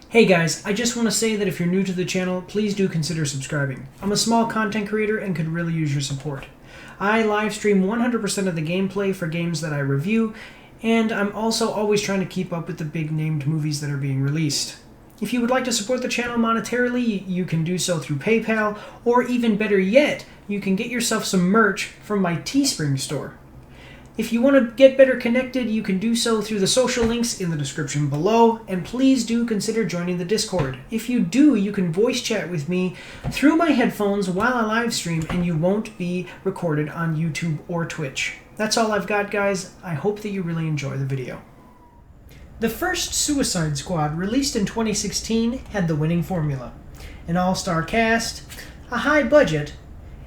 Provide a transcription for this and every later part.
Hey guys, I just want to say that if you're new to the channel, please do consider subscribing. I'm a small content creator and could really use your support. I live stream 100% of the gameplay for games that I review, and I'm also always trying to keep up with the big named movies that are being released. If you would like to support the channel monetarily, you can do so through PayPal, or even better yet, you can get yourself some merch from my Teespring store. If you want to get better connected, you can do so through the social links in the description below, and please do consider joining the Discord. If you do, you can voice chat with me through my headphones while I live stream, and you won't be recorded on YouTube or Twitch. That's all I've got, guys. I hope that you really enjoy the video. The first Suicide Squad, released in 2016, had the winning formula: an all-star cast, a high budget,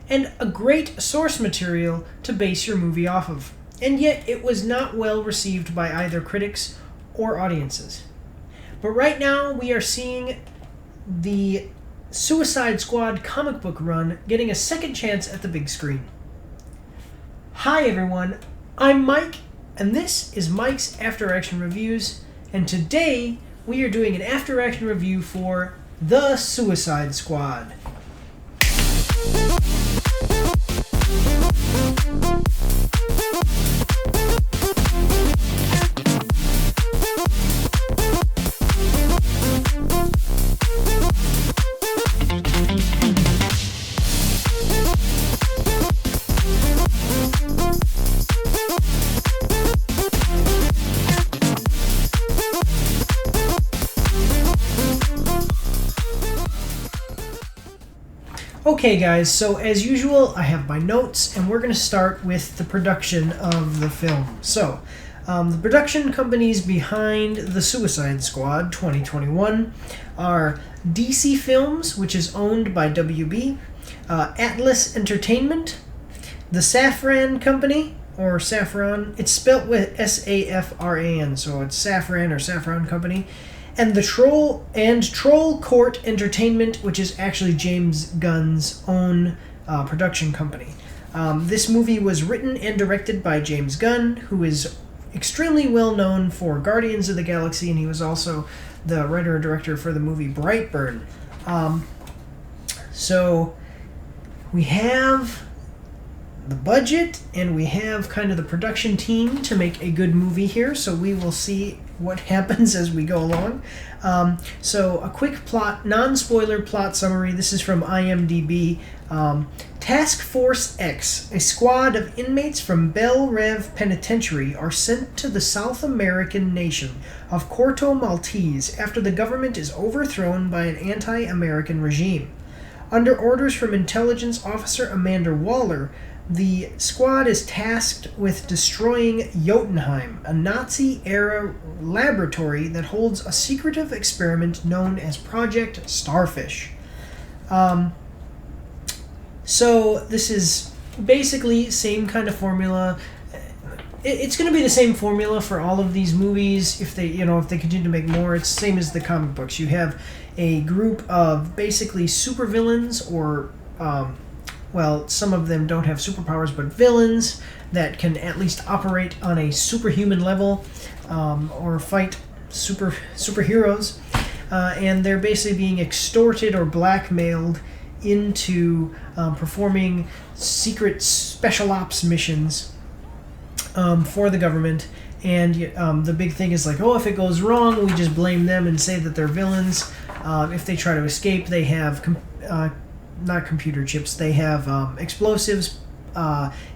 and a great source material to base your movie off of. And yet it was not well received by either critics or audiences. But right now we are seeing the Suicide Squad comic book run getting a second chance at the big screen. Hi everyone, I'm Mike, and this is Mike's After Action Reviews, and today we are doing an After Action review for The Suicide Squad. Okay guys, so as usual, I have my notes, and we're going to start with the production of the film. So, the production companies behind The Suicide Squad 2021 are DC Films, which is owned by WB, Atlas Entertainment, the Safran Company, or Safran, it's spelt with S-A-F-R-A-N, so it's Safran or Safran Company, and the Troll Court Entertainment, which is actually James Gunn's own production company. This movie was written and directed by James Gunn, who is extremely well known for Guardians of the Galaxy, and he was also the writer and director for the movie Brightburn. So we have the budget, and we have kind of the production team to make a good movie here, so we will see what happens as we go along. So a quick plot, non-spoiler plot summary. This is from IMDb. Task Force X, a squad of inmates from Belle Reve Penitentiary, are sent to the South American nation of Corto Maltese after the government is overthrown by an anti-American regime. Under orders from intelligence officer Amanda Waller, the squad is tasked with destroying Jotunheim, a Nazi-era laboratory that holds a secretive experiment known as Project Starfish. So this is basically same kind of formula. It's going to be the same formula for all of these movies. If they continue to make more, it's the same as the comic books. You have a group of basically supervillains, or well, some of them don't have superpowers, but villains that can at least operate on a superhuman level, or fight superheroes, and they're basically being extorted or blackmailed into performing secret special ops missions for the government. And the big thing is like, oh, if it goes wrong, we just blame them and say that they're villains. If they try to escape, they have not computer chips, they have explosives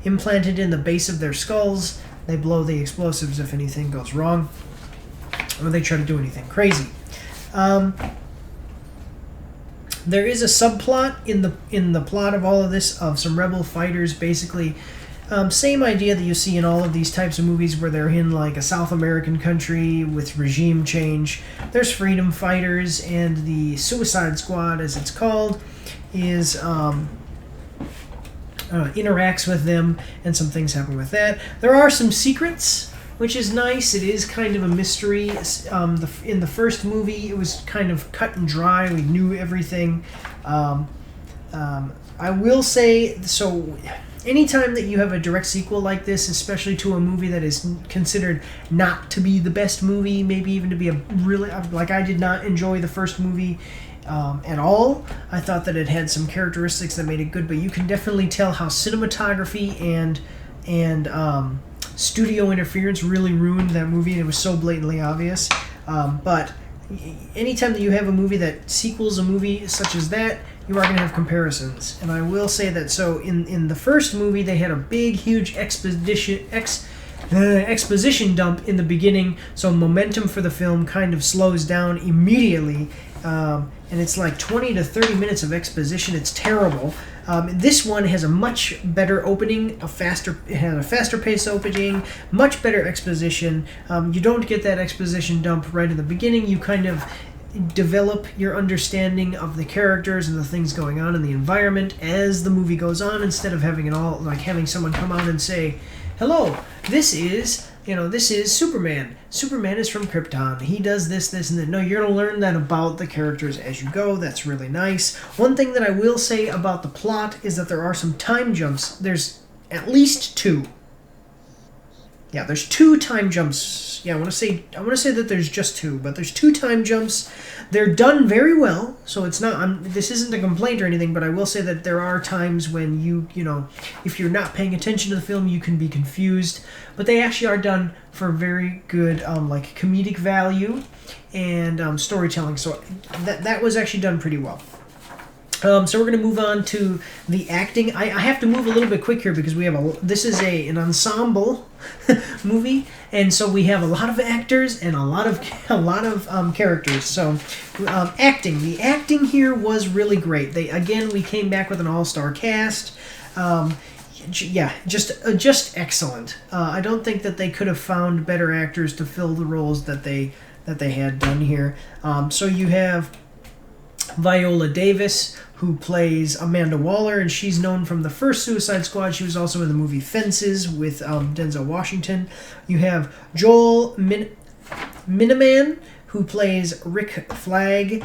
implanted in the base of their skulls. They blow the explosives if anything goes wrong, or they try to do anything crazy. There is a subplot in the plot of all of this of some rebel fighters, basically same idea that you see in all of these types of movies where they're in like a South American country with regime change. There's freedom fighters, and the Suicide Squad, as it's called, is interacts with them, and some things happen with that. There are some secrets, which is nice. It is kind of a mystery. In the first movie, it was kind of cut and dry. We knew everything. I will say, so anytime that you have a direct sequel like this, especially to a movie that is considered not to be the best movie, maybe even to be a really, like, I did not enjoy the first movie at all. I thought that it had some characteristics that made it good, but you can definitely tell how cinematography and studio interference really ruined that movie, and it was so blatantly obvious. But anytime that you have a movie that sequels a movie such as that, you are going to have comparisons. And I will say that, so in the first movie, they had a big, huge exposition dump in the beginning, so momentum for the film kind of slows down immediately, and it's like 20 to 30 minutes of exposition. It's terrible. This one has a much better opening, it has a faster pace opening, much better exposition. You don't get that exposition dump right in the beginning. You kind of develop your understanding of the characters and the things going on in the environment as the movie goes on, instead of having it all, like having someone come on and say, hello, this is Superman. Superman is from Krypton. He does this, and that. No, you're going to learn that about the characters as you go. That's really nice. One thing that I will say about the plot is that there are some time jumps. There's at least 2. Yeah, there's 2 time jumps. Yeah, I want to say that there's just 2, but there's 2 time jumps. They're done very well, so it's not. This isn't a complaint or anything, but I will say that there are times when you know, if you're not paying attention to the film, you can be confused. But they actually are done for very good, like comedic value and storytelling. So that was actually done pretty well. So we're going to move on to the acting. I have to move a little bit quick here because we have this is an ensemble movie, and so we have a lot of actors and a lot of characters. So acting. The acting here was really great. We came back with an all-star cast. Yeah, just excellent. I don't think that they could have found better actors to fill the roles that they had done here. So you have Viola Davis, who plays Amanda Waller, and she's known from the first Suicide Squad. She was also in the movie Fences with Denzel Washington. You have Joel Miniman, who plays Rick Flag.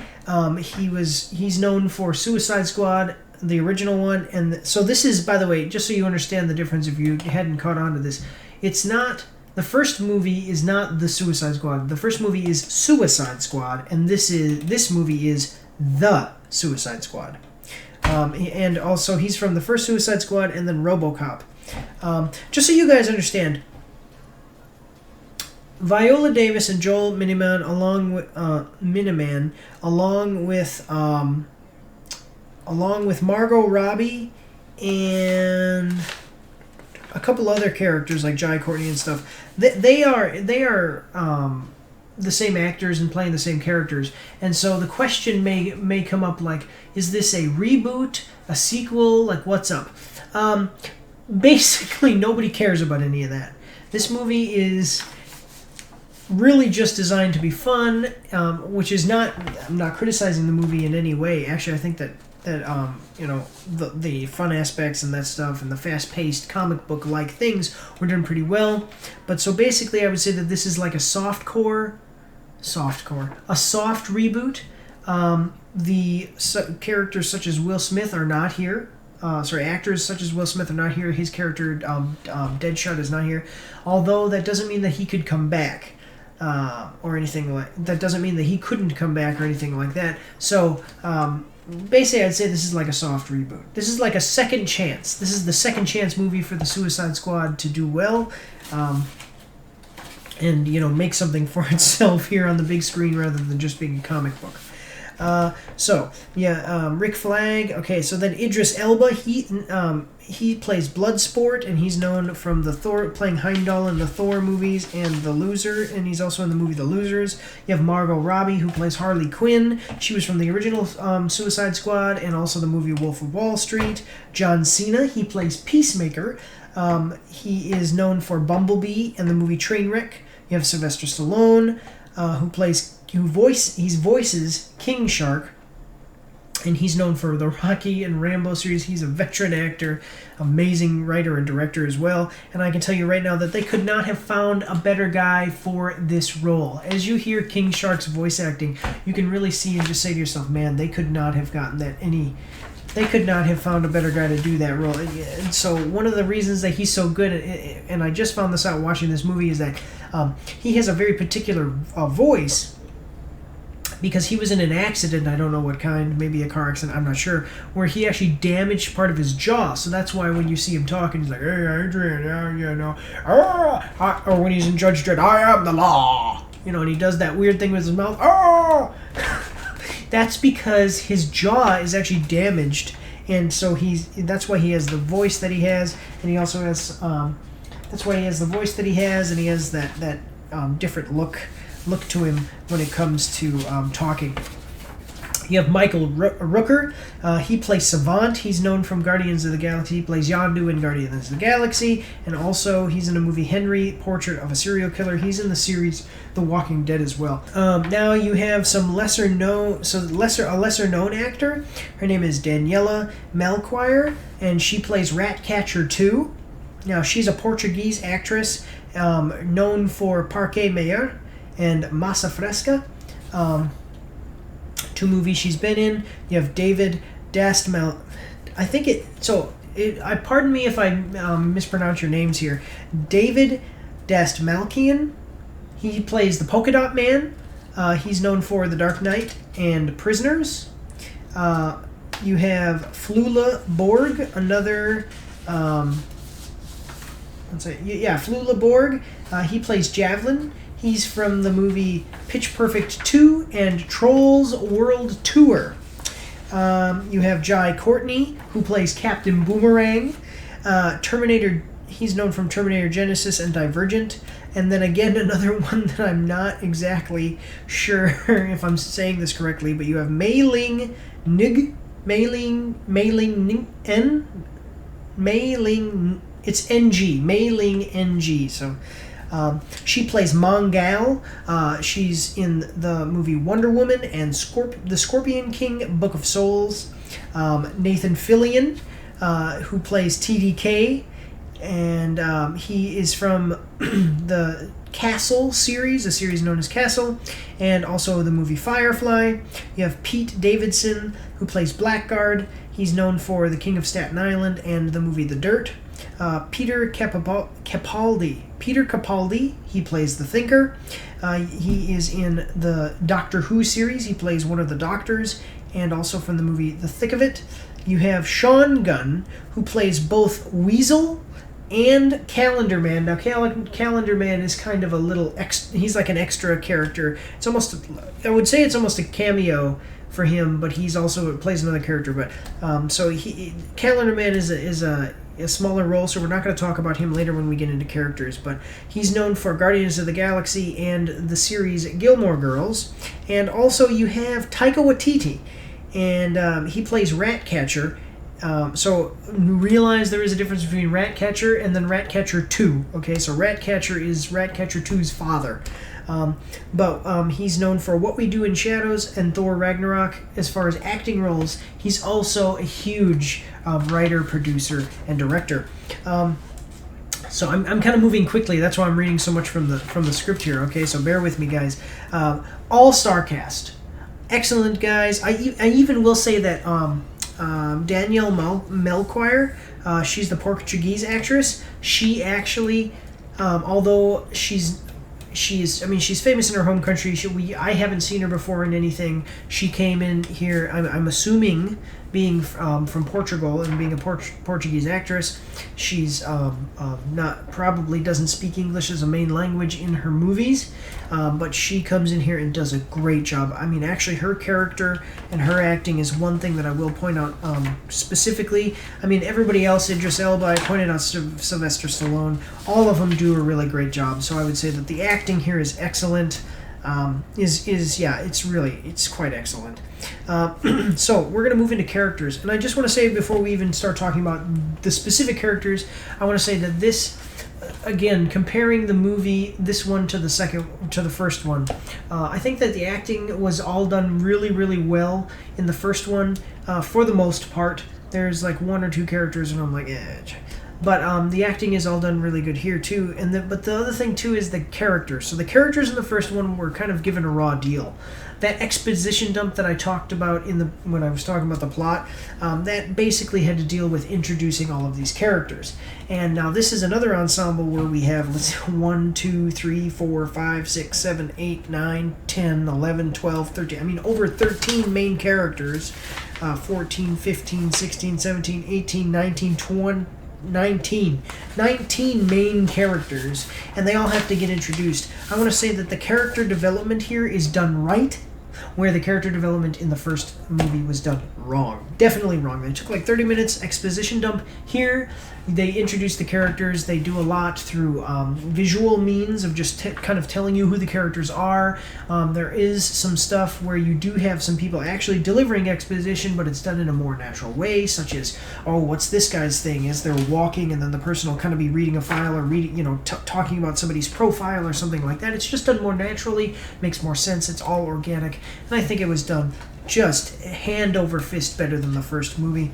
He's known for Suicide Squad, the original one, and so this is, by the way, just so you understand the difference if you hadn't caught on to this, it's not. The first movie is not the Suicide Squad. The first movie is Suicide Squad, and this movie is The Suicide Squad. And also, he's from the first Suicide Squad and then RoboCop. Just so you guys understand, Viola Davis and Joel Miniman, along with Margot Robbie and a couple other characters like Jai Courtney and stuff, they are the same actors and playing the same characters. And so the question may come up, like, is this a reboot, a sequel, like, what's up? Basically, nobody cares about any of that. This movie is really just designed to be fun, which is not. I'm not criticizing the movie in any way. Actually, I think that the fun aspects and that stuff and the fast-paced comic book-like things were done pretty well. But so basically, I would say that this is like a soft reboot. The characters such as Will Smith are not here. Actors such as Will Smith are not here. His character, Deadshot, is not here. Although that doesn't mean that he could come back. Or anything like that. Doesn't mean that he couldn't come back or anything like that. So basically, I'd say this is like a soft reboot. This is like a second chance. This is the second chance movie for the Suicide Squad to do well, and make something for itself here on the big screen rather than just being a comic book. Rick Flag. Okay, so then Idris Elba. He plays Bloodsport, and he's known from playing Heimdall in the Thor movies and The Loser, and he's also in the movie The Losers. You have Margot Robbie, who plays Harley Quinn. She was from the original Suicide Squad and also the movie Wolf of Wall Street. John Cena, he plays Peacemaker. He is known for Bumblebee and the movie Trainwreck. You have Sylvester Stallone, who voices King Shark, and he's known for the Rocky and Rambo series. He's a veteran actor, amazing writer and director as well. And I can tell you right now that they could not have found a better guy for this role. As you hear King Shark's voice acting, you can really see and just say to yourself, man, they could not have gotten that they could not have found a better guy to do that role. And so one of the reasons that he's so good, and I just found this out watching this movie, is that he has a very particular voice, because he was in an accident, I don't know what kind, maybe a car accident, I'm not sure, where he actually damaged part of his jaw. So that's why when you see him talking, he's like, "Hey, Adrian, you know," or when he's in Judge Dredd, "I am the law," you know, and he does that weird thing with his mouth. That's because his jaw is actually damaged, and so that's why he has the voice that he has, and he also has that's why he has the voice that he has, and he has that different look to him when it comes to talking. You have Michael Rooker. He plays Savant. He's known from Guardians of the Galaxy. He plays Yondu in Guardians of the Galaxy, and also he's in the movie Henry, Portrait of a Serial Killer. He's in the series The Walking Dead as well. Now you have some lesser known actor. Her name is Daniela Melchior, and she plays Ratcatcher 2. Now she's a Portuguese actress known for Parque Mayer and Massa Fresca, 2 movies she's been in. You have David Dastmal. Pardon me if I mispronounce your names here. David Dastmalchian. He plays the Polka Dot Man. He's known for The Dark Knight and Prisoners. You have Flula Borg, another. Flula Borg. He plays Javelin. He's from the movie Pitch Perfect 2 and Trolls World Tour. You have Jai Courtney, who plays Captain Boomerang. Terminator. He's known from Terminator Genesis and Divergent. And then again, another one that I'm not exactly sure if I'm saying this correctly, but you have Mei Ling Nig. It's NG. Mei Ling NG. So she plays Mongal. She's in the movie Wonder Woman and The Scorpion King, Book of Souls. Nathan Fillion, who plays TDK, and he is from the Castle series, a series known as Castle, and also the movie Firefly. You have Pete Davidson, who plays Blackguard. He's known for The King of Staten Island and the movie The Dirt. Peter Capaldi. He plays the Thinker. He is in the Doctor Who series. He plays one of the doctors, and also from the movie The Thick of It. You have Sean Gunn, who plays both Weasel and Calendar Man. Now, Calendar Man is kind of a little he's like an extra character. It's almost, I would say it's almost a cameo for him, but he's also plays another character. But Calendar Man is a smaller role, so we're not going to talk about him later when we get into characters, but he's known for Guardians of the Galaxy and the series Gilmore Girls. And also you have Taika Waititi, and he plays Ratcatcher. So realize there is a difference between Ratcatcher and then Ratcatcher 2. Okay, so Ratcatcher is Ratcatcher 2's father. But he's known for What We Do in Shadows and Thor Ragnarok. As far as acting roles, he's also a huge writer, producer, and director. So I'm kind of moving quickly. That's why I'm reading so much from the script here. Okay, so bear with me, guys. All-star cast, excellent guys. I even will say that Danielle Melchior, she's the Portuguese actress. She actually, although she's famous in her home country. I haven't seen her before in anything. She came in here, I'm assuming, being from Portugal and being a Portuguese actress. She's probably doesn't speak English as a main language in her movies, but she comes in here and does a great job. I mean, actually, her character and her acting is one thing that I will point out specifically. I mean, everybody else, Idris Elba, I pointed out Sylvester Stallone, all of them do a really great job. So I would say that the acting here is excellent. It's quite excellent. So we're going to move into characters, and I just want to say before we even start talking about the specific characters, I want to say that this, again, comparing the movie, this one to the first one, I think that the acting was all done really, really well in the first one, for the most part. There's like one or two characters, and I'm like, But the acting is all done really good here too, but the other thing too is the characters. So the characters in the first one were kind of given a raw deal. that exposition dump that I talked about when I was talking about the plot, that basically had to deal with introducing all of these characters. And now this is another ensemble where we have, let's see, 1, 2, 3, 4, 5, 6, 7, 8, 9, 10, 11, 12, 13. I mean, over 13 main characters. 14, 15, 16, 17, 18, 19, 20, 19 main characters, and they all have to get introduced. I want to say that the character development here is done right, where the character development in the first movie was done wrong. Definitely wrong. They took like 30 minutes exposition dump. Here, they introduce the characters. They do a lot through visual means of just kind of telling you who the characters are. There is some stuff where you do have some people actually delivering exposition, but it's done in a more natural way, such as, oh, what's this guy's thing? As they're walking, and then the person will kind of be reading a file or reading, talking about somebody's profile or something like that. It's just done more naturally, makes more sense. It's all organic, and I think it was done just hand over fist better than the first movie.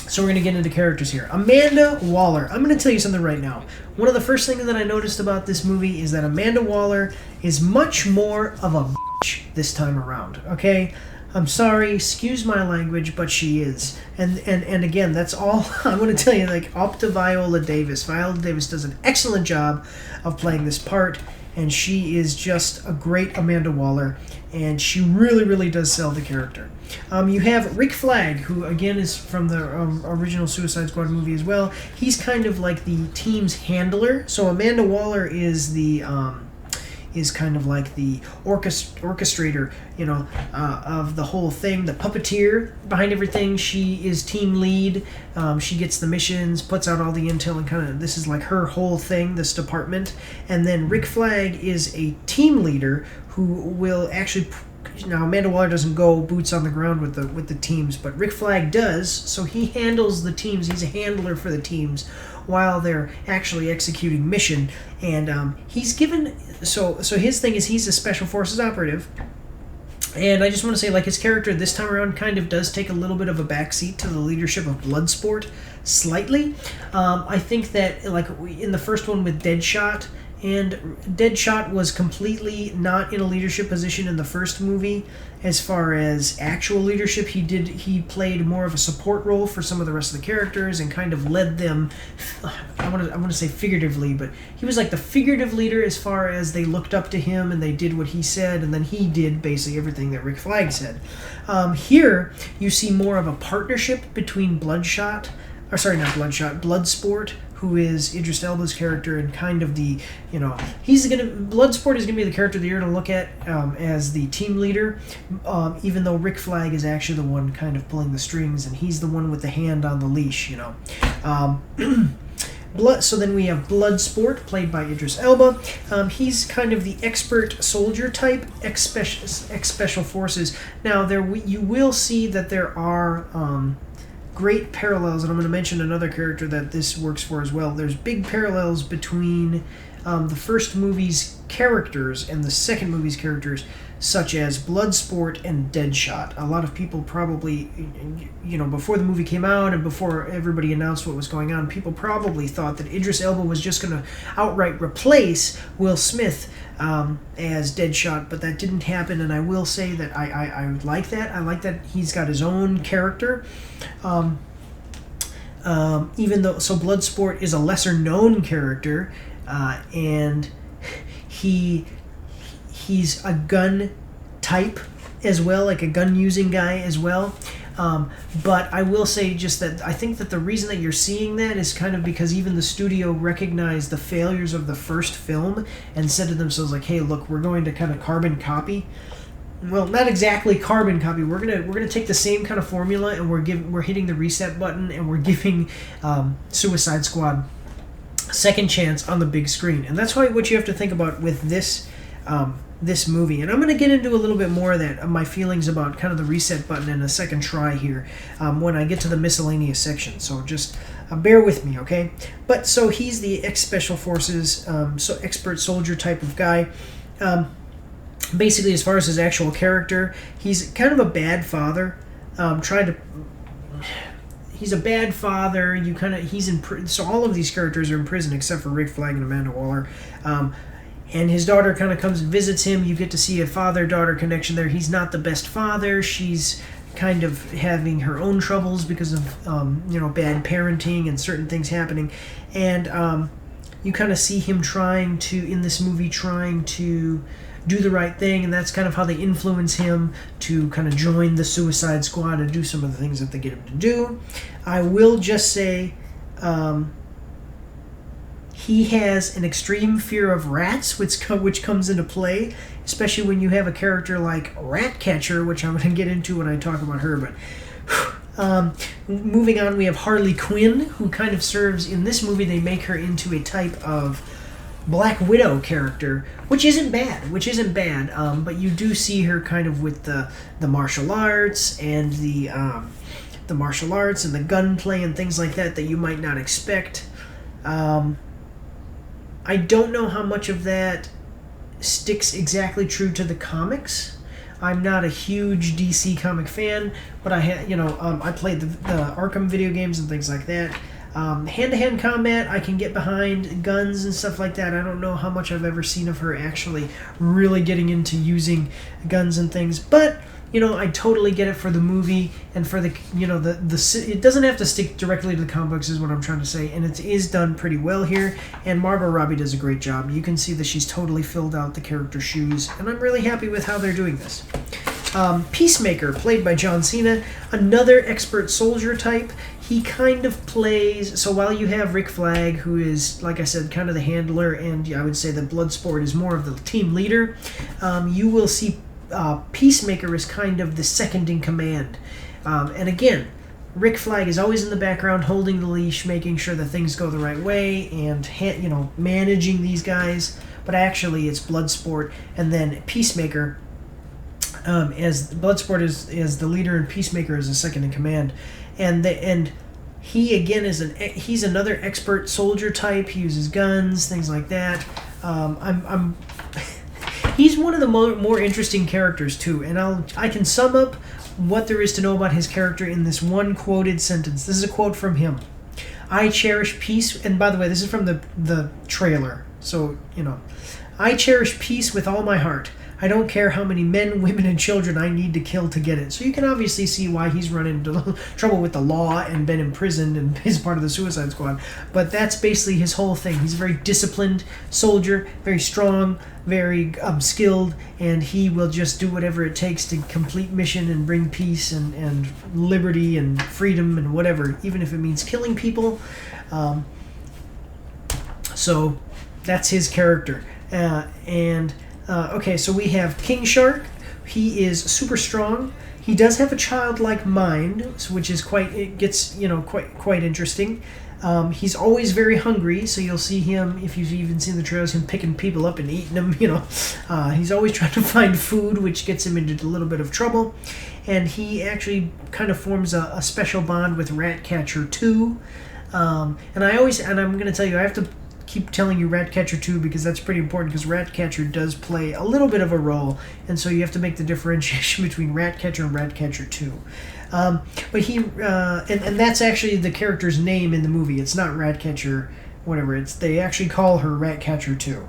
So we're going to get into characters here. Amanda Waller. I'm going to tell you something right now. One of the first things that I noticed about this movie is that Amanda Waller is much more of a bitch this time around, okay? I'm sorry, excuse my language, but she is. And again, that's all I'm going to tell you, like, up to Viola Davis. Viola Davis does an excellent job of playing this part, and she is just a great Amanda Waller, and she really, really does sell the character. You have Rick Flag, who again is from the original Suicide Squad movie as well. He's kind of like the team's handler. So Amanda Waller is the is kind of like the orchestrator, of the whole thing, the puppeteer behind everything. She is team lead. She gets the missions, puts out all the intel, and kind of this is like her whole thing, this department. And then Rick Flag is a team leader who will actually. Now Amanda Waller doesn't go boots on the ground with the teams, but Rick Flag does. So he handles the teams. He's a handler for the teams while they're actually executing mission. And he's given so his thing is he's a special forces operative. And I just want to say, like, his character this time around kind of does take a little bit of a backseat to the leadership of Bloodsport, slightly. I think that, like, in the first one with Deadshot. And Deadshot was completely not in a leadership position in the first movie. As far as actual leadership, he played more of a support role for some of the rest of the characters and kind of led them. I want to say figuratively, but he was like the figurative leader as far as they looked up to him and they did what he said, and then he did basically everything that Rick Flag said. Here you see more of a partnership between Bloodsport, who is Idris Elba's character, and kind of the, Bloodsport is going to be the character that you're going to look at as the team leader, even though Rick Flag is actually the one kind of pulling the strings, and he's the one with the hand on the leash, So then we have Bloodsport, played by Idris Elba. He's kind of the expert soldier type, ex-special forces. Now, you will see that there are great parallels, and I'm going to mention another character that this works for as well. There's big parallels between the first movie's characters and the second movie's characters, such as Bloodsport and Deadshot. A lot of people probably, before the movie came out and before everybody announced what was going on, people probably thought that Idris Elba was just going to outright replace Will Smith as Deadshot, but that didn't happen, and I will say that I like that. I like that he's got his own character. Even though, so Bloodsport is a lesser known character, and he's a gun type as well, like a gun using guy as well. But I will say just that I think that the reason that you're seeing that is kind of because even the studio recognized the failures of the first film and said to themselves, like, hey, look, we're going to kind of carbon copy. Well, not exactly carbon copy. We're gonna take the same kind of formula, and we're hitting the reset button, and we're giving Suicide Squad a second chance on the big screen. And that's what you have to think about with this movie. And I'm going to get into a little bit more of my feelings about kind of the reset button in a second try here when I get to the miscellaneous section. So just bear with me, okay? But so he's the ex-special forces, expert soldier type of guy. Basically, as far as his actual character, he's kind of a bad father. He's a bad father. He's in prison. So all of these characters are in prison except for Rick Flag and Amanda Waller. and his daughter kind of comes and visits him. You get to see a father-daughter connection there. He's not the best father. She's kind of having her own troubles because of bad parenting and certain things happening, and you kind of see him in this movie trying to do the right thing, and that's kind of how they influence him to kind of join the Suicide Squad and do some of the things that they get him to do. I will just say he has an extreme fear of rats, which comes into play, especially when you have a character like Ratcatcher, which I'm going to get into when I talk about her. But moving on, we have Harley Quinn, who kind of serves in this movie. They make her into a type of Black Widow character, which isn't bad. But you do see her kind of with the martial arts and the martial arts and the gunplay and things like that you might not expect. I don't know how much of that sticks exactly true to the comics. I'm not a huge DC comic fan, but I played the Arkham video games and things like that. Hand-to-hand combat, I can get behind guns and stuff like that. I don't know how much I've ever seen of her actually really getting into using guns and things, but I totally get it for the movie and for the it doesn't have to stick directly to the comic books is what I'm trying to say, and it is done pretty well here, and Margot Robbie does a great job. You can see that she's totally filled out the character's shoes, and I'm really happy with how they're doing this. Peacemaker, played by John Cena, another expert soldier type. He kind of plays, so while you have Rick Flag, who is, like I said, kind of the handler, and I would say that Bloodsport is more of the team leader, you will see Peacemaker is kind of the second in command. And again, Rick Flag is always in the background holding the leash, making sure that things go the right way, and managing these guys. But actually, it's Bloodsport, and then Peacemaker, as Bloodsport is the leader, and Peacemaker is the second in command. And he again he's another expert soldier type. He uses guns, things like that. He's one of the more interesting characters too, and I can sum up what there is to know about his character in this one quoted sentence. This is a quote from him. "I cherish peace," and by the way, this is from the trailer, so "I cherish peace with all my heart. I don't care how many men, women, and children I need to kill to get it." So you can obviously see why he's run into trouble with the law and been imprisoned and is part of the Suicide Squad. But that's basically his whole thing. He's a very disciplined soldier, very strong, very skilled, and he will just do whatever it takes to complete mission and bring peace and liberty and freedom and whatever, even if it means killing people. So that's his character. Okay, so we have King Shark. He is super strong. He does have a childlike mind, which is quite interesting. He's always very hungry, so you'll see him, if you've even seen the trailers, him picking people up and eating them, He's always trying to find food, which gets him into a little bit of trouble. And he actually kind of forms a special bond with Ratcatcher 2. And I'm going to tell you, I have to keep telling you Ratcatcher 2 because that's pretty important, because Ratcatcher does play a little bit of a role, and so you have to make the differentiation between Ratcatcher and Ratcatcher 2. But he and that's actually the character's name in the movie. It's not Ratcatcher whatever. They actually call her Ratcatcher 2.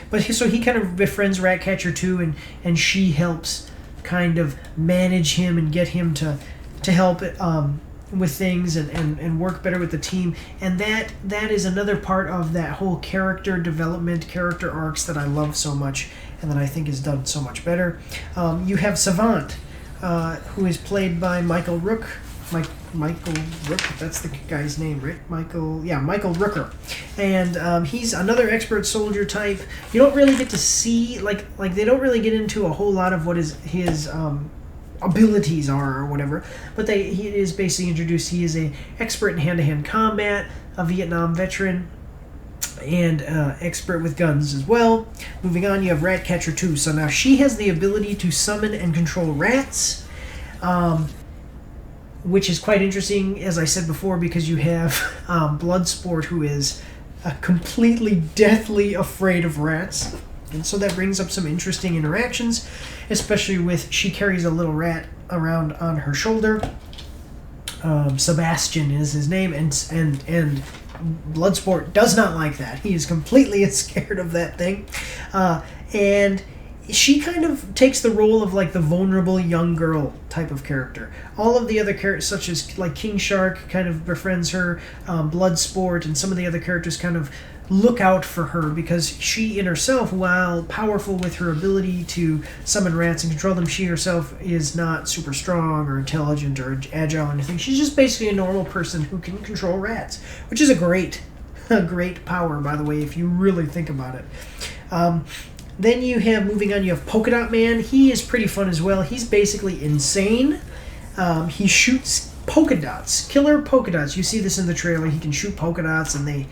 But he kind of befriends Ratcatcher 2, and she helps kind of manage him and get him to help with things and work better with the team, and that is another part of that whole character development, character arcs that I love so much, and that I think is done so much better. You have Savant, who is played by Michael Rook. Michael Rook, that's the guy's name, right? Michael Rooker, and he's another expert soldier type. You don't really get to see like they don't really get into a whole lot of what his abilities are or whatever, but he is basically introduced. He is a expert in hand-to-hand combat, a Vietnam veteran, and expert with guns as well. Moving on, you have Ratcatcher 2. So now she has the ability to summon and control rats, which is quite interesting, as I said before, because you have Bloodsport, who is completely deathly afraid of rats. And so that brings up some interesting interactions, especially with, she carries a little rat around on her shoulder. Sebastian is his name, and Bloodsport does not like that. He is completely scared of that thing. And she kind of takes the role of like the vulnerable young girl type of character. All of the other characters, such as like King Shark, kind of befriends her. Bloodsport and some of the other characters kind of look out for her because she in herself, while powerful with her ability to summon rats and control them, she herself is not super strong or intelligent or agile or anything. She's just basically a normal person who can control rats, which is a great power, by the way, if you really think about it. Then you have, moving on, you have Polka Dot Man. He is pretty fun as well. He's basically insane. He shoots polka dots, killer polka dots. You see this in the trailer. He can shoot polka dots and they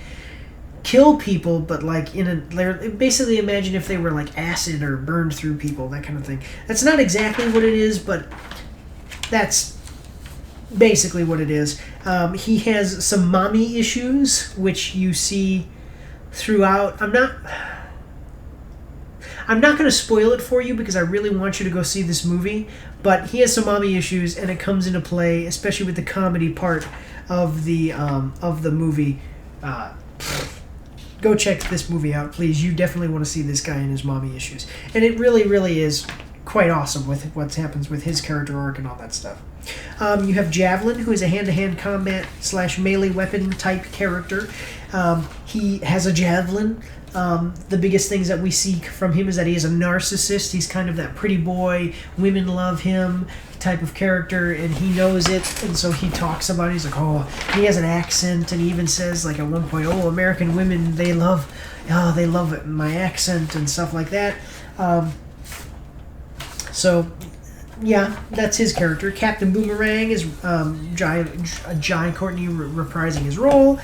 kill people, but like basically imagine if they were like acid or burned through people, that kind of thing. That's not exactly what it is, but that's basically what it is. He has some mommy issues, which you see throughout. I'm not going to spoil it for you because I really want you to go see this movie, but he has some mommy issues, and it comes into play, especially with the comedy part of the movie. Go check this movie out, please. You definitely want to see this guy and his mommy issues. And it really, really is quite awesome with what happens with his character arc and all that stuff. You have Javelin, who is a hand-to-hand combat / melee weapon type character. He has a javelin. The biggest things that we see from him is that he is a narcissist. He's kind of that pretty boy, women love him type of character, and he knows it, and so he talks about it. He's like, oh, he has an accent, and he even says, like, at one point, oh, American women, they love my accent and stuff like that. So, yeah, that's his character. Captain Boomerang is Jai Courtney reprising his role.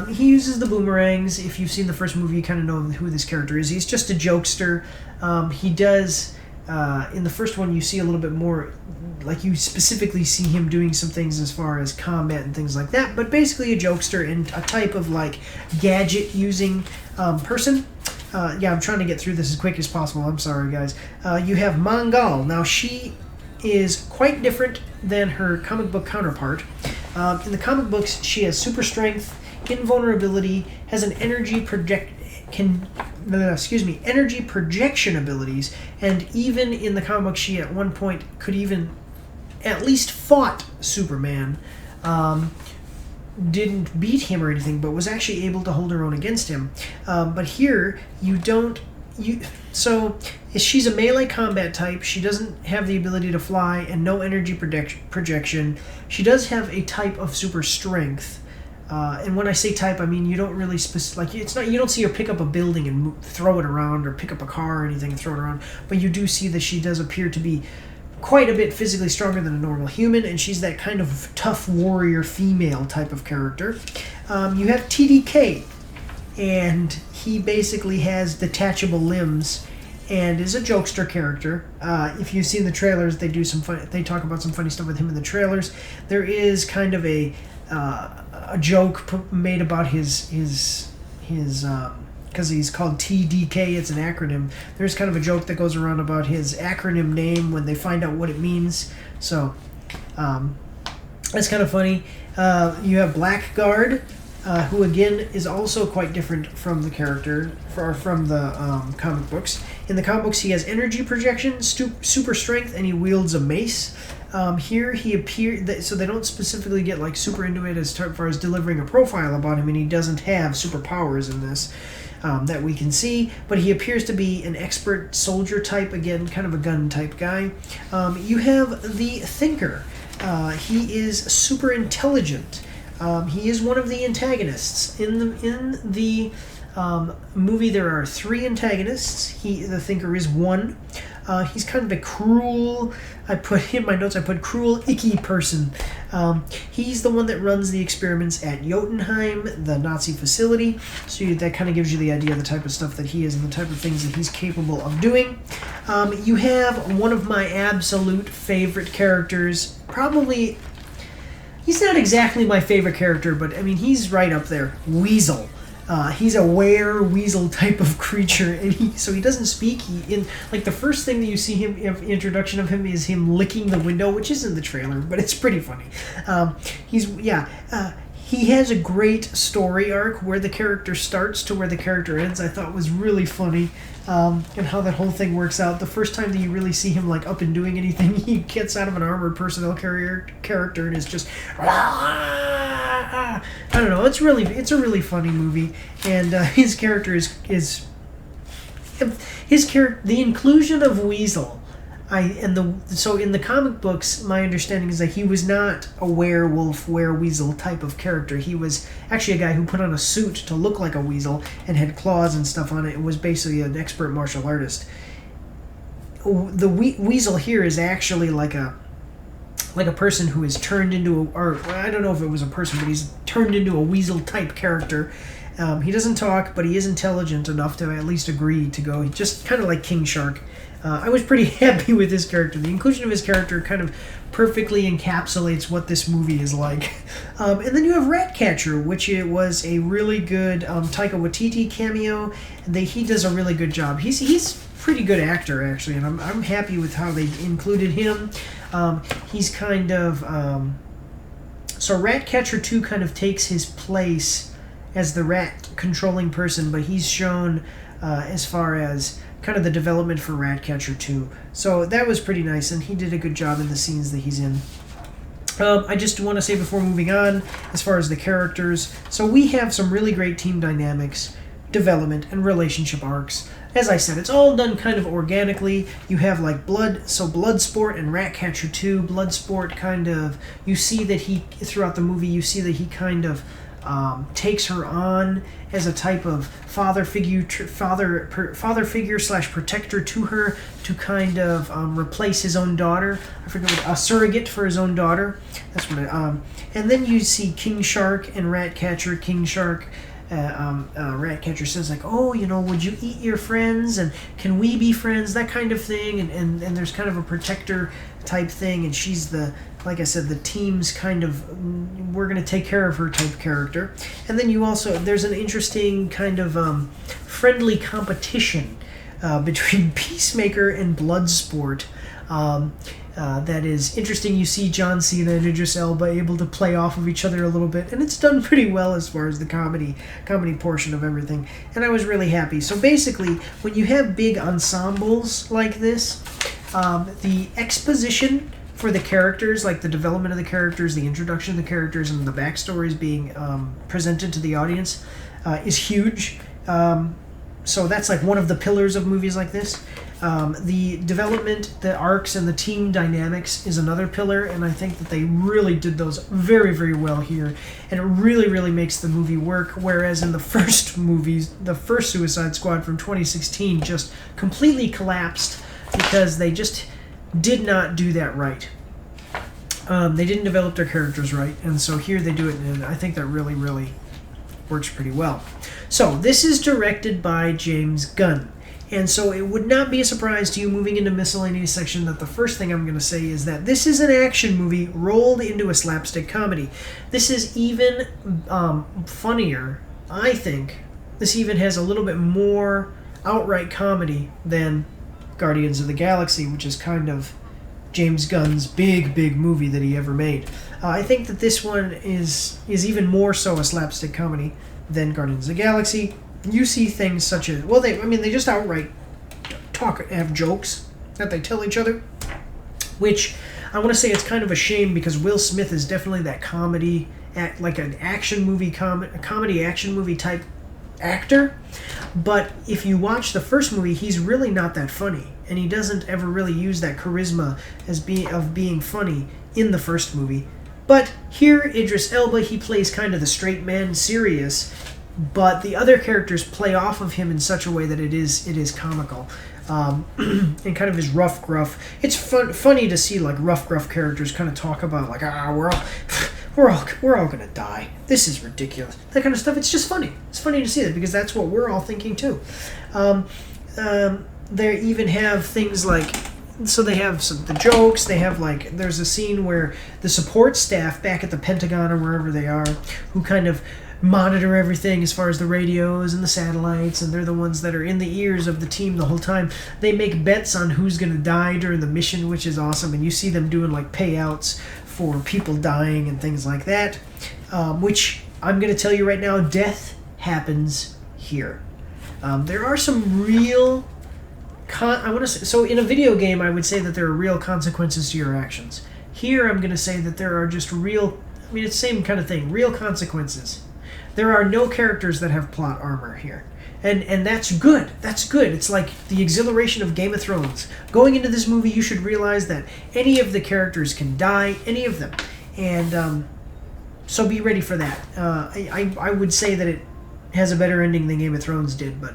He uses the boomerangs. If you've seen the first movie, you kind of know who this character is. He's just a jokester. He does, in the first one, you see a little bit more, like you specifically see him doing some things as far as combat and things like that, but basically a jokester and a type of like gadget-using person. Yeah, I'm trying to get through this as quick as possible. I'm sorry, guys. You have Mongol. Now, she is quite different than her comic book counterpart. In the comic books, she has super strength, invulnerability, has an energy projection abilities, and even in the comic book, she at one point could even at least fought Superman. Didn't beat him or anything, but was actually able to hold her own against him. But here, so she's a melee combat type. She doesn't have the ability to fly and no energy projection. She does have a type of super strength. And when I say type, I mean you don't really you don't see her pick up a building and throw it around, or pick up a car or anything and throw it around. But you do see that she does appear to be quite a bit physically stronger than a normal human, and she's that kind of tough warrior female type of character. You have TDK, and he basically has detachable limbs and is a jokester character. If you've seen the trailers, they talk about some funny stuff with him in the trailers. There is kind of a joke made about his because he's called TDK, it's an acronym. There's kind of a joke that goes around about his acronym name when they find out what it means. So that's kind of funny. You have Blackguard, who again is also quite different from the character, from the comic books. In the comic books, he has energy projection, super strength, and he wields a mace. Here he appeared, so they don't specifically get like super into it as far as delivering a profile about him, and he doesn't have superpowers in this that we can see, but he appears to be an expert soldier type, again, kind of a gun type guy. You have the Thinker. He is super intelligent. He is one of the antagonists. In the movie, there are 3 antagonists. The Thinker is one. He's kind of a cruel, in my notes, I put cruel, icky person. He's the one that runs the experiments at Jotunheim, the Nazi facility. So that kind of gives you the idea of the type of stuff that he is and the type of things that he's capable of doing. You have one of my absolute favorite characters. Probably, he's not exactly my favorite character, but I mean, he's right up there. Weasel. He's a were-weasel type of creature, and so he doesn't speak. The first thing that you see him, introduction of him, is him licking the window, which isn't the trailer, but it's pretty funny. He he has a great story arc where the character starts to where the character ends. I thought was really funny, and how that whole thing works out. The first time that you really see him like up and doing anything, he gets out of an armored personnel carrier character and is just, I don't know. It's a really funny movie, and his character is his character. The inclusion of Weasel. So in the comic books, my understanding is that he was not a werewolf, weasel type of character. He was actually a guy who put on a suit to look like a weasel and had claws and stuff on it, and was basically an expert martial artist. The weasel here is actually like a person who is turned into or I don't know if it was a person, but he's turned into a weasel type character. He doesn't talk, but he is intelligent enough to at least agree to go. Just kind of like King Shark. I was pretty happy with his character. The inclusion of his character kind of perfectly encapsulates what this movie is like. And then you have Ratcatcher, which it was a really good Taika Waititi cameo. And he does a really good job. He's a pretty good actor, actually, and I'm happy with how they included him. He's kind of... so Ratcatcher 2 kind of takes his place as the rat-controlling person, but he's shown as far as kind of the development for Ratcatcher 2. So that was pretty nice, and he did a good job in the scenes that he's in. I just want to say before moving on, as far as the characters, so we have some really great team dynamics, development, and relationship arcs. As I said, it's all done kind of organically. You have like Bloodsport and Ratcatcher 2. Bloodsport kind of, you see that throughout the movie, you see that he kind of takes her on as a type of father figure / protector to her, to kind of replace his own daughter. I forget what, a surrogate for his own daughter. That's what it. And then you see King Shark and Ratcatcher. King Shark. Ratcatcher says like, oh, would you eat your friends, and can we be friends, that kind of thing, and there's kind of a protector type thing, and she's like I said, the team's kind of, we're going to take care of her type character. And then there's an interesting kind of friendly competition between Peacemaker and Bloodsport. That is interesting. You see John Cena and Idris Elba able to play off of each other a little bit, and it's done pretty well as far as the comedy portion of everything, and I was really happy. So basically, when you have big ensembles like this, the exposition for the characters, like the development of the characters, the introduction of the characters, and the backstories being presented to the audience is huge. So that's like one of the pillars of movies like this. The development, the arcs, and the team dynamics is another pillar, and I think that they really did those very, very well here, and it really, really makes the movie work, whereas in the first movies, the first Suicide Squad from 2016 just completely collapsed because they just did not do that right. They didn't develop their characters right, and so here they do it, and I think that really, really works pretty well. So, this is directed by James Gunn. And so it would not be a surprise to you moving into miscellaneous section that the first thing I'm going to say is that this is an action movie rolled into a slapstick comedy. This is even funnier, I think. This even has a little bit more outright comedy than Guardians of the Galaxy, which is kind of James Gunn's big movie that he ever made. I think that this one is even more so a slapstick comedy than Guardians of the Galaxy. You see things such as, well, they just outright have jokes that they tell each other, which I want to say it's kind of a shame because Will Smith is definitely that comedy, like an action movie, comedy action movie type actor. But if you watch the first movie, he's really not that funny, and he doesn't ever really use that charisma of being funny in the first movie. But here, Idris Elba, he plays kind of the straight man, serious. But the other characters play off of him in such a way that it is comical, and kind of his rough, gruff. It's funny to see like rough, gruff characters kind of talk about like we're all gonna die. This is ridiculous. That kind of stuff. It's just funny. It's funny to see that because that's what we're all thinking too. They even have things like. So they have the jokes, they have there's a scene where the support staff back at the Pentagon or wherever they are, who kind of monitor everything as far as the radios and the satellites, and they're the ones that are in the ears of the team the whole time. They make bets on who's going to die during the mission, which is awesome, and you see them doing payouts for people dying and things like that, which I'm going to tell you right now, death happens here. There are some real... so in a video game, I would say that there are real consequences to your actions. Here, I'm going to say that there are just real... I mean, it's the same kind of thing. Real consequences. There are no characters that have plot armor here. And that's good. That's good. It's like the exhilaration of Game of Thrones. Going into this movie, you should realize that any of the characters can die. Any of them. And so be ready for that. I would say that it has a better ending than Game of Thrones did, but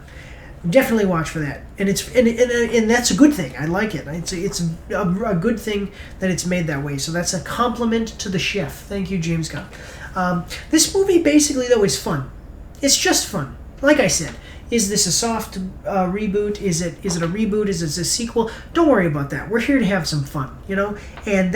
definitely watch for that. And and that's a good thing. I like it. It's a good thing that it's made that way. So that's a compliment to the chef. Thank you, James Gunn. This movie basically, though, is fun. It's just fun. Like I said, is this a soft reboot? Is it a reboot? Is it a sequel? Don't worry about that. We're here to have some fun, you know? And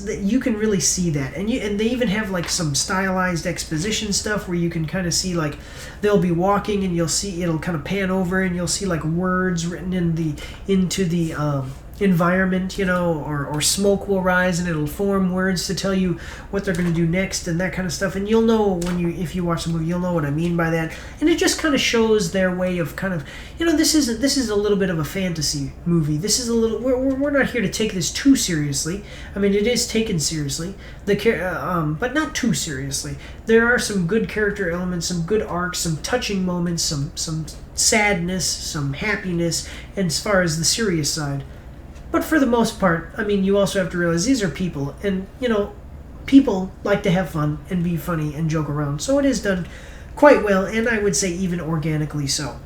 you can really see that. And they even have like some stylized exposition stuff where you can kind of see, like, they'll be walking and you'll see it'll kind of pan over and you'll see like words written into the environment, you know, or smoke will rise and it'll form words to tell you what they're going to do next and that kind of stuff. And you'll know if you watch the movie, you'll know what I mean by that. And it just kind of shows their way of kind of, you know, this is a little bit of a fantasy movie. This is a little, we're not here to take this too seriously. I mean, it is taken seriously, but not too seriously. There are some good character elements, some good arcs, some touching moments, some sadness, some happiness, and as far as the serious side. But for the most part, I mean, you also have to realize these are people, and, you know, people like to have fun and be funny and joke around. So it is done quite well, and I would say even organically so.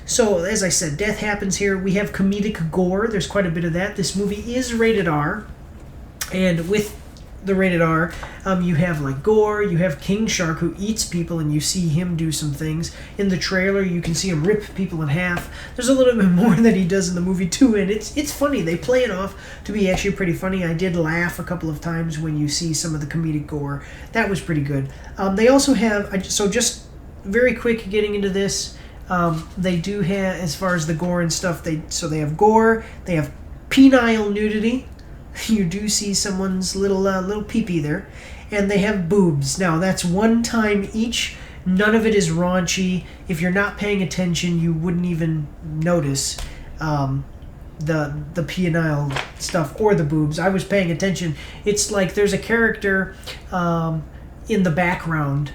So, as I said, death happens here. We have comedic gore. There's quite a bit of that. This movie is rated R, and with the rated R, you have like gore, you have King Shark who eats people and you see him do some things. In the trailer you can see him rip people in half. There's a little bit more that he does in the movie too, and it's funny. They play it off to be actually pretty funny. I did laugh a couple of times when you see some of the comedic gore. That was pretty good. They also have, so just very quick getting into this, they do have, as far as the gore and stuff, they have gore, they have penile nudity. You do see someone's little pee-pee there. And they have boobs. Now, that's one time each. None of it is raunchy. If you're not paying attention, you wouldn't even notice the penile stuff or the boobs. I was paying attention. It's like there's a character in the background.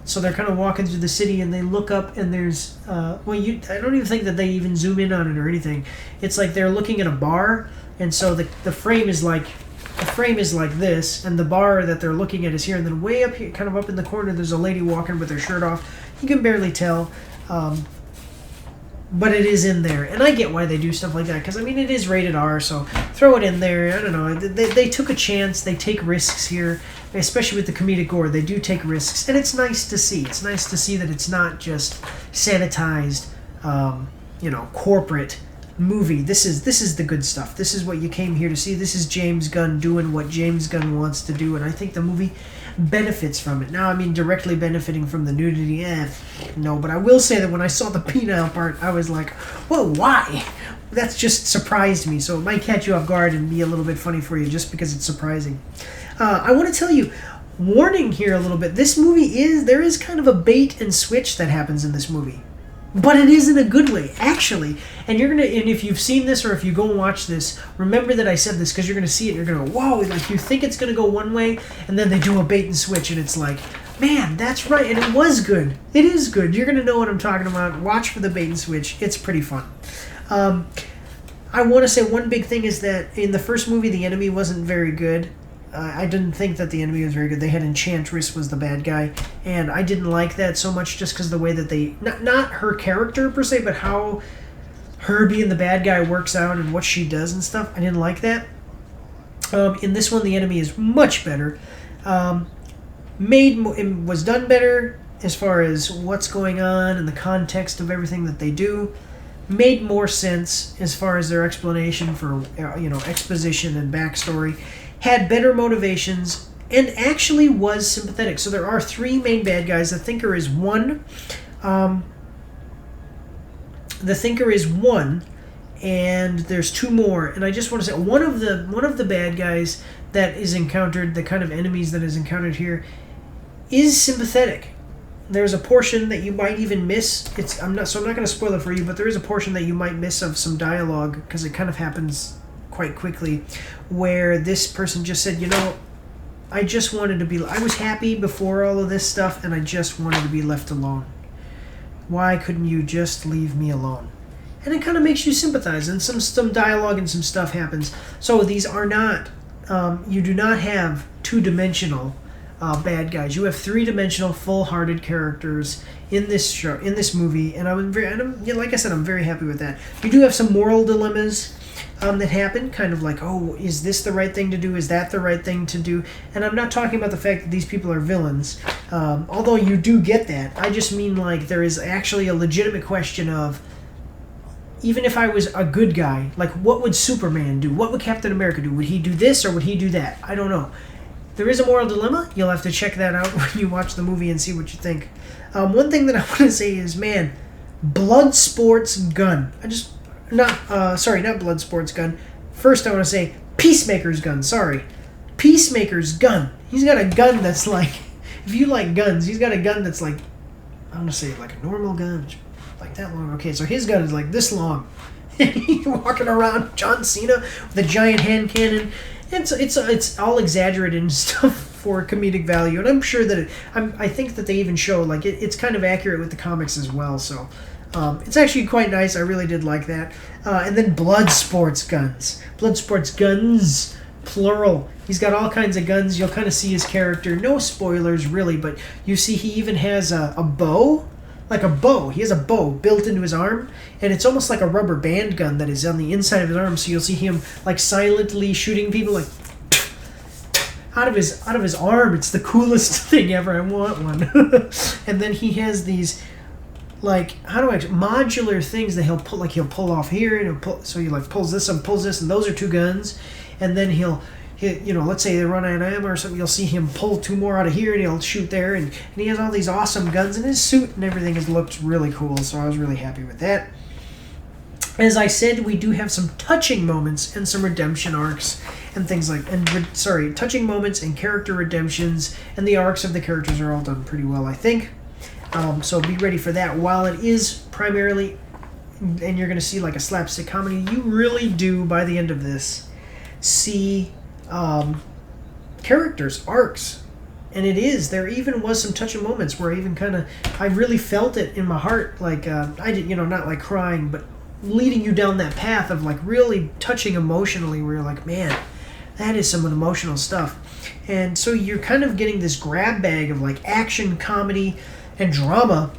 So they're kind of walking through the city and they look up and there's... I don't even think that they even zoom in on it or anything. It's like they're looking at a bar. And so the frame is like this, and the bar that they're looking at is here, and then way up here, kind of up in the corner, there's a lady walking with her shirt off. You can barely tell, but it is in there, and I get why they do stuff like that, because I mean it is rated R, so throw it in there. I don't know. They took a chance. They take risks here, especially with the comedic gore. They do take risks, and it's nice to see. It's nice to see that it's not just sanitized, corporate movie. This is the good stuff. This is what you came here to see. This is James Gunn doing what James Gunn wants to do, and I think the movie benefits from it. Now, I mean, directly benefiting from the nudity, no, but I will say that when I saw the penile part, I was like, whoa, why? That's just surprised me, so it might catch you off guard and be a little bit funny for you just because it's surprising. I want to tell you, warning here a little bit, this movie there is kind of a bait and switch that happens in this movie. But it is in a good way, actually. And if you've seen this or if you go and watch this, remember that I said this because you're going to see it and you're going to go, whoa, like you think it's going to go one way and then they do a bait and switch and it's like, man, that's right. And it was good. It is good. You're going to know what I'm talking about. Watch for the bait and switch. It's pretty fun. I want to say one big thing is that in the first movie, the enemy wasn't very good. I didn't think that the enemy was very good. They had Enchantress was the bad guy, and I didn't like that so much just because the way that they... Not her character, per se, but how her being the bad guy works out and what she does and stuff. I didn't like that. In this one, the enemy is much better. Was done better as far as what's going on and the context of everything that they do. Made more sense as far as their explanation for, exposition and backstory. Had better motivations, and actually was sympathetic. So there are three main bad guys. The Thinker is one. And there's two more. And I just want to say one of the bad guys that is encountered, the kind of enemies that is encountered here, is sympathetic. There's a portion that you might even miss. I'm not going to spoil it for you, but there is a portion that you might miss of some dialogue because it kind of happens quite quickly, where this person just said, I just wanted to be. I was happy before all of this stuff, and I just wanted to be left alone. Why couldn't you just leave me alone? And it kind of makes you sympathize, and some dialogue and some stuff happens. So these are not. You do not have two-dimensional bad guys. You have three-dimensional, full-hearted characters in this show, in this movie, and like I said, I'm very happy with that. You do have some moral dilemmas that happen, kind of like, oh, is this the right thing to do? Is that the right thing to do? And I'm not talking about the fact that these people are villains, although you do get that. I just mean like there is actually a legitimate question of, even if I was a good guy, like what would Superman do? What would Captain America do? Would he do this or would he do that? I don't know. There is a moral dilemma. You'll have to check that out when you watch the movie and see what you think. One thing that I want to say is, man, Bloodsport's gun. Not Bloodsport's gun. First, I want to say Peacemaker's gun. Sorry, Peacemaker's gun. He's got a gun that's like, if you like guns, he's got a gun that's like, I want to say like a normal gun, like that long. Okay, so his gun is like this long. He's walking around John Cena with a giant hand cannon. It's all exaggerated and stuff for comedic value, and I'm sure that I think that they even show like it's kind of accurate with the comics as well. So it's actually quite nice. I really did like that. And then Bloodsport's guns. Bloodsport's guns, plural. He's got all kinds of guns. You'll kind of see his character. No spoilers really, but you see he even has a bow. Like a bow. He has a bow built into his arm, and it's almost like a rubber band gun that is on the inside of his arm, so you'll see him like silently shooting people like out of his arm. It's the coolest thing ever. I want one. And then he has these like modular things that he'll pull off here, and so he like pulls this and pulls this, and those are two guns, and then he'll let's say they run out of ammo or something, you'll see him pull two more out of here and he'll shoot there, and he has all these awesome guns, and his suit and everything has looked really cool, so I was really happy with that. As I said, we do have some touching moments and some redemption arcs and things like, touching moments and character redemptions, and the arcs of the characters are all done pretty well, I think. So be ready for that. While it is primarily, and you're going to see like a slapstick comedy, you really do, by the end of this, see characters, arcs, and there even was some touching moments where I really felt it in my heart, like I did, not like crying, but leading you down that path of like really touching emotionally, where you're like, man, that is some emotional stuff. And so you're kind of getting this grab bag of like action, comedy, and drama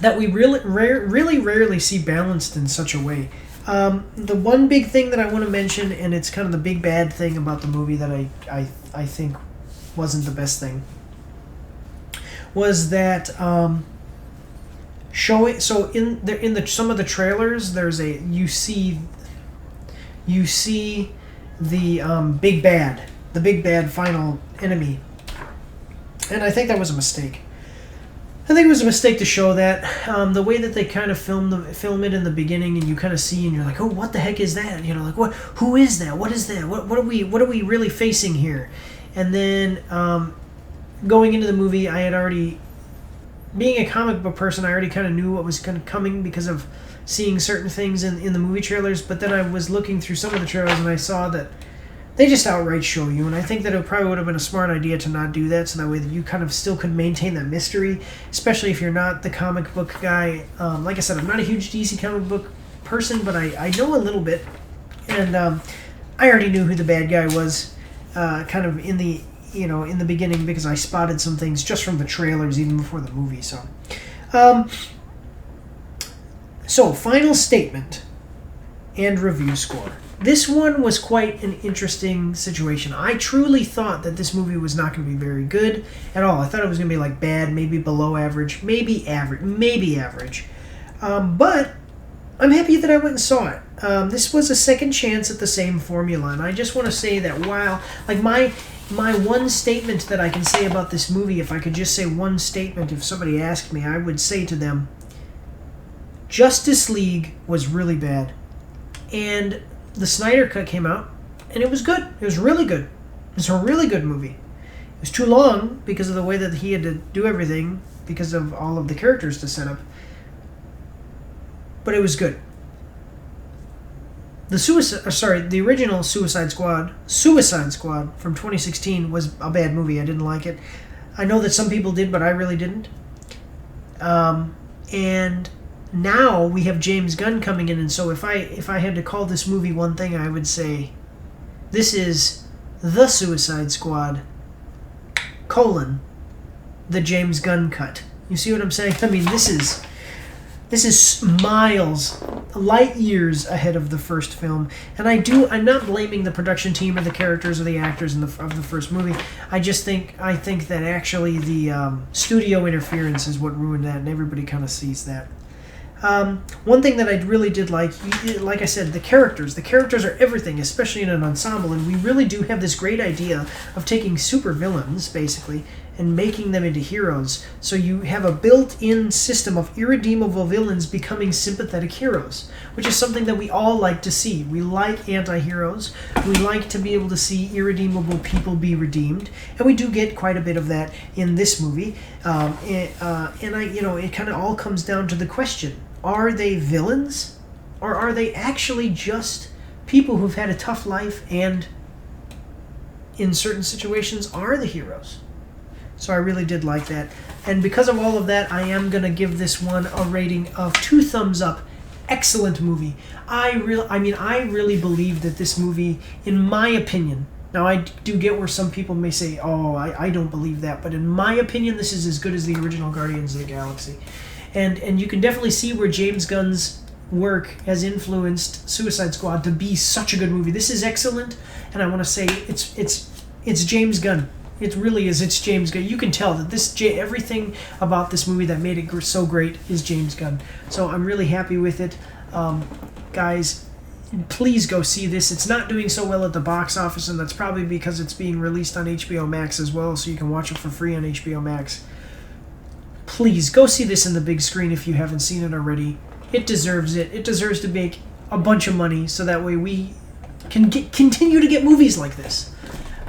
that we really rarely see balanced in such a way. The one big thing that I want to mention, and it's kind of the big bad thing about the movie that I think wasn't the best thing, was that showing. So in some of the trailers, you see the big bad final enemy, and I think that was a mistake. I think it was a mistake to show that. The way that they kind of film it in the beginning, and you kind of see, and you're like, oh, what the heck is that? Like, what? Who is that? What is that? What are we really facing here? And then going into the movie, I had already, being a comic book person, I already kind of knew what was kind of coming because of seeing certain things in the movie trailers. But then I was looking through some of the trailers, and I saw that they just outright show you, and I think that it probably would have been a smart idea to not do that, so that way that you kind of still could maintain that mystery, especially if you're not the comic book guy. Like I said, I'm not a huge DC comic book person, but I know a little bit, and I already knew who the bad guy was, kind of in the beginning, because I spotted some things just from the trailers even before the movie. So final statement and review score. This one was quite an interesting situation. I truly thought that this movie was not going to be very good at all. I thought it was going to be like bad, maybe below average, maybe average. But I'm happy that I went and saw it. This was a second chance at the same formula, and I just want to say that while, like, my one statement that I can say about this movie, if I could just say one statement, if somebody asked me, I would say to them, Justice League was really bad. And the Snyder Cut came out, and it was good. It was really good. It's a really good movie. It was too long because of the way that he had to do everything, because of all of the characters to set up. But it was good. The original Suicide Squad from 2016 was a bad movie. I didn't like it. I know that some people did, but I really didn't. And now we have James Gunn coming in, and so if I had to call this movie one thing, I would say this is the Suicide Squad, the James Gunn cut. You see what I'm saying? I mean, this is miles, light years ahead of the first film. And I'm not blaming the production team or the characters or the actors of the first movie. I think that actually the studio interference is what ruined that, and everybody kind of sees that. One thing that I really did like I said, the characters. The characters are everything, especially in an ensemble, and we really do have this great idea of taking super villains, basically, and making them into heroes. So you have a built-in system of irredeemable villains becoming sympathetic heroes, which is something that we all like to see. We like anti-heroes. We like to be able to see irredeemable people be redeemed, and we do get quite a bit of that in this movie. It kind of all comes down to the question: are they villains, or are they actually just people who've had a tough life and, in certain situations, are the heroes? So I really did like that. And because of all of that, I am going to give this one a rating of 2 thumbs up. Excellent movie. I really believe that this movie, in my opinion, now I do get where some people may say, oh, I don't believe that, but in my opinion, this is as good as the original Guardians of the Galaxy. And you can definitely see where James Gunn's work has influenced Suicide Squad to be such a good movie. This is excellent, and I want to say it's James Gunn. It really is. It's James Gunn. You can tell that everything about this movie that made it so great is James Gunn. So I'm really happy with it. Guys, please go see this. It's not doing so well at the box office, and that's probably because it's being released on HBO Max as well, so you can watch it for free on HBO Max. Please go see this in the big screen if you haven't seen it already. It deserves it. It deserves to make a bunch of money, so that way we can continue to get movies like this.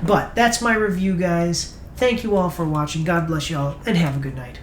But that's my review, guys. Thank you all for watching. God bless you all, and have a good night.